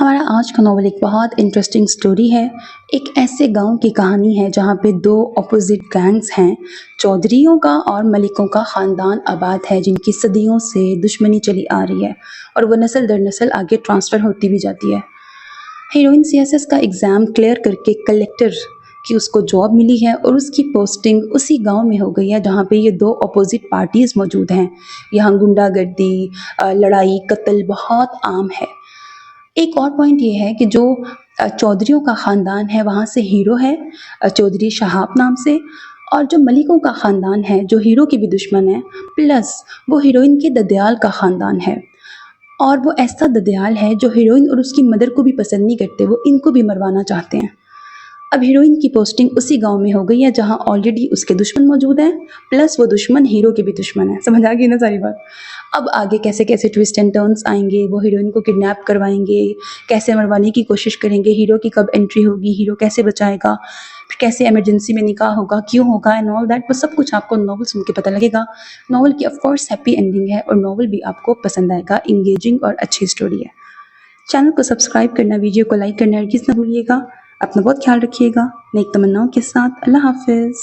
हमारा आज का नॉवल एक बहुत इंटरेस्टिंग स्टोरी है। एक ऐसे गांव की कहानी है जहां पे दो ऑपोजिट गैंग्स हैं। चौधरियों का और मलिकों का ख़ानदान आबाद है जिनकी सदियों से दुश्मनी चली आ रही है और वो नस्ल दर नस्ल आगे ट्रांसफ़र होती भी जाती है। हीरोइन सीएसएस का एग्ज़ाम क्लियर करके कलेक्टर की उसको जॉब मिली है और उसकी पोस्टिंग उसी गांव में हो गई है जहां पे ये दो अपोजिट पार्टीज़ मौजूद हैं। यहाँ गुंडागर्दी, लड़ाई, कत्ल बहुत आम है। एक और पॉइंट ये है कि जो चौधरियों का ख़ानदान है वहाँ से हीरो है चौधरी शहाब नाम से, और जो मलिकों का ख़ानदान है जो हीरो के भी दुश्मन है, प्लस वो हीरोइन के ददयाल का ख़ानदान है। और वो ऐसा ददयाल है जो हीरोइन और उसकी मदर को भी पसंद नहीं करते, वो इनको भी मरवाना चाहते हैं। अब हीरोइन की पोस्टिंग उसी गांव में हो गई है जहां ऑलरेडी उसके दुश्मन मौजूद हैं, प्लस वो दुश्मन हीरो के भी दुश्मन है। समझ आ गई ना सारी बात। अब आगे कैसे कैसे ट्विस्ट एंड टर्न्स आएंगे, वो हीरोइन को किडनैप करवाएंगे, कैसे मरवाने की कोशिश करेंगे, हीरो की कब एंट्री होगी, हीरो कैसे बचाएगा, फिर कैसे इमरजेंसी में निकाह होगा, क्यों होगा एंड ऑल दैट, वो सब कुछ आपको नॉवल सुन के पता लगेगा। नॉवल की ऑफकोर्स हैप्पी एंडिंग है और नॉवल भी आपको पसंद आएगा, इंगेजिंग और अच्छी स्टोरी है। चैनल को सब्सक्राइब करना, वीडियो को लाइक करना हरगिज़ ना भूलिएगा। अपना बहुत ख्याल रखिएगा। नेक तमन्नाओं के साथ, अल्लाह हाफिज़।